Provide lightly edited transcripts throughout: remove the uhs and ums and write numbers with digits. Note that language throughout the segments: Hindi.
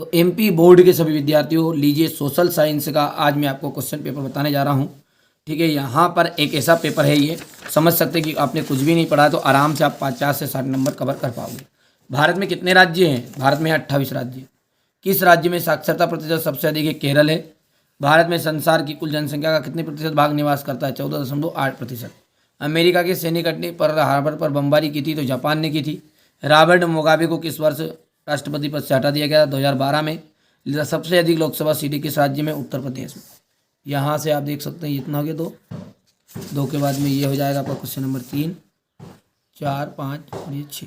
तो एमपी बोर्ड के सभी विद्यार्थियों लीजिए सोशल साइंस का आज मैं आपको क्वेश्चन पेपर बताने जा रहा हूँ। ठीक है, यहाँ पर एक ऐसा पेपर है, ये समझ सकते हैं कि आपने कुछ भी नहीं पढ़ा तो आराम से आप 50 से 60 नंबर कवर कर पाओगे। भारत में कितने राज्य हैं? भारत में 28 राज्य। किस राज्य में साक्षरता प्रतिशत सबसे अधिक है? केरल है। भारत में संसार की कुल जनसंख्या का कितने प्रतिशत भाग निवास करता है? 14.8%। अमेरिका के सैनिक अड्डे पर हार्बर पर बमबारी की थी तो जापान ने की थी। रॉबर्ट मुगाबे को किस वर्ष राष्ट्रपति पद से हटा दिया गया? 2012 में। सबसे अधिक लोकसभा सीटें किस राज्य में? उत्तर प्रदेश में। यहाँ से आप देख सकते हैं इतना हो गया। दो के बाद में ये हो जाएगा आपका क्वेश्चन नंबर 3, 4, 5 और ये 6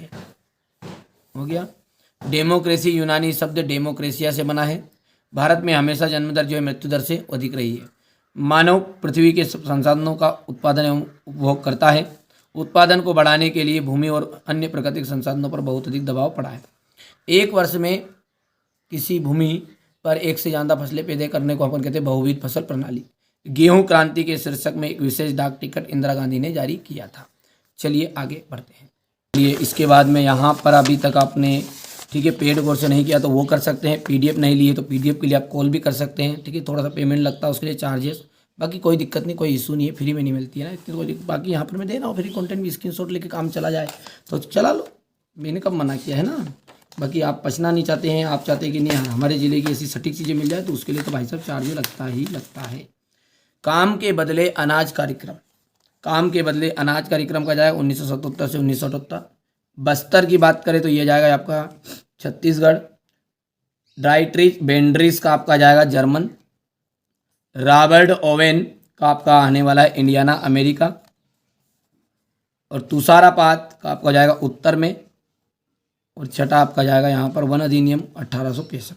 हो गया। डेमोक्रेसी यूनानी शब्द डेमोक्रेसिया से बना है। भारत में हमेशा जन्म दर जो है मृत्यु दर से अधिक रही है। मानव पृथ्वी के संसाधनों का उत्पादन एवं उपभोग करता है। उत्पादन को बढ़ाने के लिए भूमि और अन्य प्राकृतिक संसाधनों पर बहुत अधिक दबाव पड़ा है। एक वर्ष में किसी भूमि पर एक से ज़्यादा फसलें पैदा करने को अपन कहते हैं बहुविध फसल प्रणाली। गेहूं क्रांति के शीर्षक में एक विशेष डाक टिकट इंदिरा गांधी ने जारी किया था। चलिए आगे बढ़ते हैं। चलिए इसके बाद में यहाँ पर अभी तक आपने ठीक है पेड कोर्स नहीं किया तो वो कर सकते हैं। पीडीएफ नहीं लिए तो पीडीएफ के लिए आप कॉल भी कर सकते हैं। ठीक है, थोड़ा सा पेमेंट लगता है उसके लिए चार्जेस, बाकी कोई दिक्कत नहीं, कोई इशू नहीं है, फ्री में नहीं मिलती है ना इतनी कोई बाकी यहाँ पर मैं दे रहा हूँ फ्री कंटेंट भी। स्क्रीनशॉट लेके काम चला जाए तो चला लो, मैंने कब मना किया है ना। बाकी आप पछना नहीं चाहते हैं, आप चाहते हैं कि नहीं हमारे ज़िले की ऐसी सटीक चीज़ें मिल जाए तो उसके लिए तो भाई साहब चार्ज लगता ही लगता है। काम के बदले अनाज कार्यक्रम, काम के बदले अनाज कार्यक्रम का जाएगा 1977 से 1978। बस्तर की बात करें तो ये जाएगा आपका छत्तीसगढ़। ड्राइट्रिच बेंड्रिस का आपका जाएगा जर्मन। रॉबर्ट ओवेन का आपका आने वाला है इंडियाना अमेरिका। और तुषारापात का आपका जाएगा उत्तर में। और छठा आपका जाएगा यहाँ पर वन अधिनियम 1865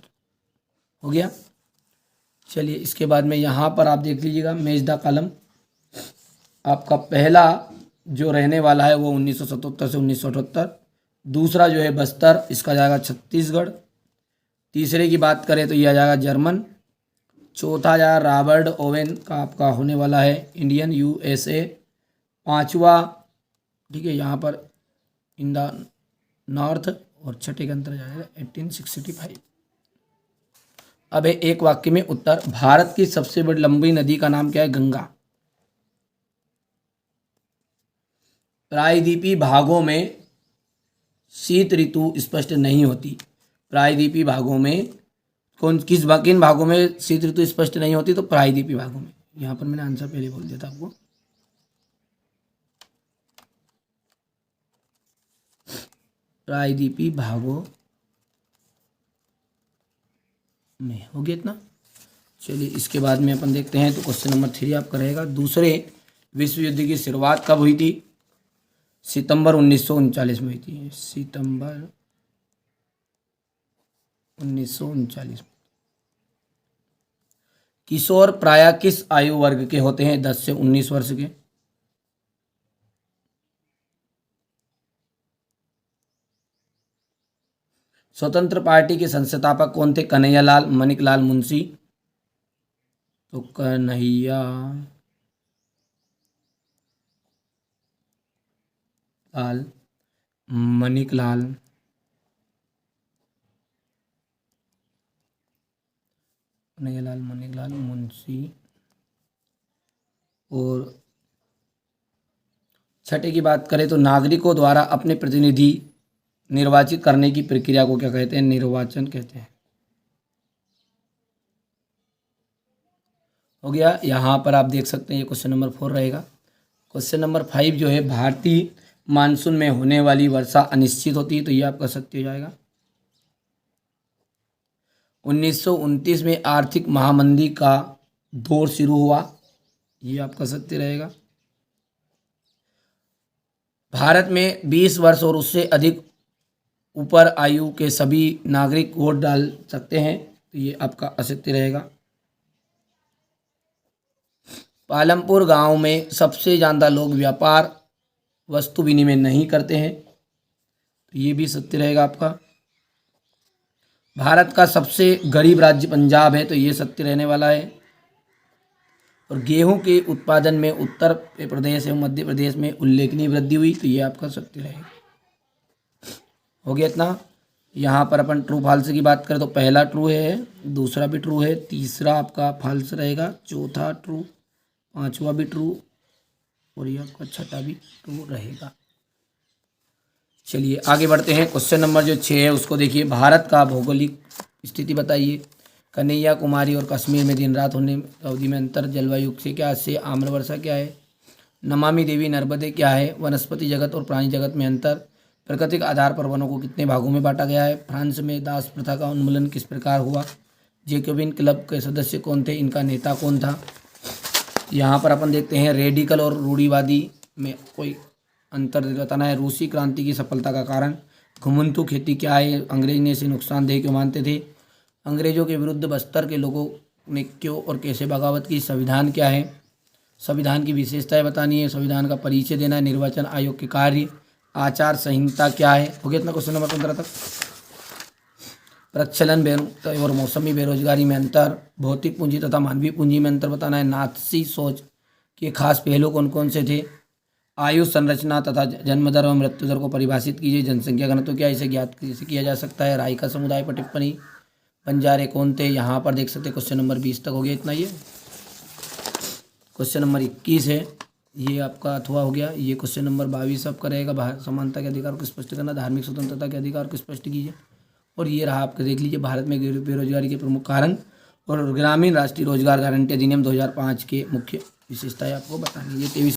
हो गया। चलिए इसके बाद में यहाँ पर आप देख लीजिएगा मेजदा कॉलम आपका पहला जो रहने वाला है वो 1977 से 1978। दूसरा जो है बस्तर, इसका जाएगा छत्तीसगढ़। तीसरे की बात करें तो यह आ जाएगा जर्मन। चौथा जाएगा रॉबर्ट ओवेन का आपका होने वाला है इंडियन यूएसए। पांचवा ठीक है यहाँ पर इन द नॉर्थ। और छठे का अंतर जाएगा 1865। अब एक वाक्य में उत्तर। भारत की सबसे बड़ी लंबी नदी का नाम क्या है? गंगा। प्रायद्वीपीय भागों में शीत ऋतु स्पष्ट नहीं होती। प्रायद्वीपीय भागों में किन भागों में शीत ऋतु स्पष्ट नहीं होती? तो प्रायद्वीपीय भागों में। यहाँ पर मैंने आंसर पहले बोल दिया था आपको। प्रायद्वीपीय भागों में हो गया इतना। चलिए इसके बाद में अपन देखते हैं तो क्वेश्चन नंबर 3 आपका रहेगा। दूसरे विश्व युद्ध की शुरुआत कब हुई थी? सितंबर 1939 में हुई थी। सितंबर 1939। किशोर प्रायः किस आयु वर्ग के होते हैं? 10 से 19 वर्ष के। स्वतंत्र पार्टी के संस्थापक कौन थे? कन्हैयालाल, माणिकलाल मुंशी। तो कन्हैया लाल, माणिकलाल मुंशी। और छठे की बात करें तो नागरिकों द्वारा अपने प्रतिनिधि निर्वाचित करने की प्रक्रिया को क्या कहते हैं? निर्वाचन कहते हैं। हो गया। यहाँ पर आप देख सकते हैं ये क्वेश्चन नंबर 4 रहेगा। क्वेश्चन नंबर 5 जो है भारतीय मानसून में होने वाली वर्षा अनिश्चित होती है तो ये आपका सत्य हो जाएगा। 1929 में आर्थिक महामंदी का दौर शुरू हुआ, ये आपका सत्य रहेगा। भारत में 20 वर्ष और उससे अधिक ऊपर आयु के सभी नागरिक वोट डाल सकते हैं तो ये आपका असत्य रहेगा। पालमपुर गांव में सबसे ज़्यादा लोग व्यापार वस्तु विनिमय नहीं करते हैं तो ये भी सत्य रहेगा आपका। भारत का सबसे गरीब राज्य पंजाब है तो ये सत्य रहने वाला है। और गेहूं के उत्पादन में उत्तर प्रदेश एवं मध्य प्रदेश में उल्लेखनीय वृद्धि हुई तो ये आपका सत्य रहेगा। हो गया इतना। यहाँ पर अपन ट्रू फॉल्स की बात करें तो पहला ट्रू है, दूसरा भी ट्रू है, तीसरा आपका फॉल्स रहेगा, चौथा ट्रू, पांचवा भी ट्रू और ये आपका छठा भी ट्रू रहेगा। चलिए आगे बढ़ते हैं। क्वेश्चन नंबर जो 6 है उसको देखिए। भारत का भौगोलिक स्थिति बताइए। कन्हैया कुमारी और कश्मीर में दिन रात होने अवधि में अंतर, जलवायु से क्या से आम्र वर्षा क्या है, नमामि देवी नर्मदे क्या है, वनस्पति जगत और प्राणी जगत में अंतर, प्राकृतिक आधार पर वनों को कितने भागों में बांटा गया है, फ्रांस में दास प्रथा का उन्मूलन किस प्रकार हुआ, जैकोबिन क्लब के सदस्य कौन थे, इनका नेता कौन था। यहाँ पर अपन देखते हैं रेडिकल और रूढ़िवादी में कोई अंतर बताना है। रूसी क्रांति की सफलता का कारण, घुमंतू खेती क्या है, अंग्रेज ने इसे नुकसानदेह क्यों मानते थे, अंग्रेजों के विरुद्ध बस्तर के लोगों ने क्यों और कैसे बगावत की, संविधान क्या है, संविधान की विशेषताएं बतानी है, संविधान का परिचय देना है, निर्वाचन आयोग के कार्य, आचार संहिता क्या है। हो गया इतना क्वेश्चन नंबर 15 तक। प्रचलन और मौसमी बेरोजगारी में अंतर, भौतिक पूंजी तथा मानवीय पूंजी में अंतर बताना है, नाथसी सोच के खास पहलू कौन कौन से थे, आयु संरचना तथा जन्म दर और मृत्यु दर को परिभाषित कीजिए, जनसंख्या घनत्व क्या, इसे ज्ञात कैसे किया जा सकता है, राइका समुदाय पर टिप्पणी, बंजारे कौन थे। यहाँ पर देख सकते क्वेश्चन नंबर 20 तक हो गया इतना। ये क्वेश्चन नंबर 21 है, ये आपका अथवा हो गया। ये क्वेश्चन नंबर 22 आपका रहेगा, समानता के अधिकार को स्पष्ट करना, धार्मिक स्वतंत्रता के अधिकार को स्पष्ट कीजिए। और ये रहा आपका, देख लीजिए, भारत में बेरोजगारी के प्रमुख कारण और ग्रामीण राष्ट्रीय रोजगार गारंटी अधिनियम 2005 के मुख्य विशेषताएं आपको बतानी। ये 23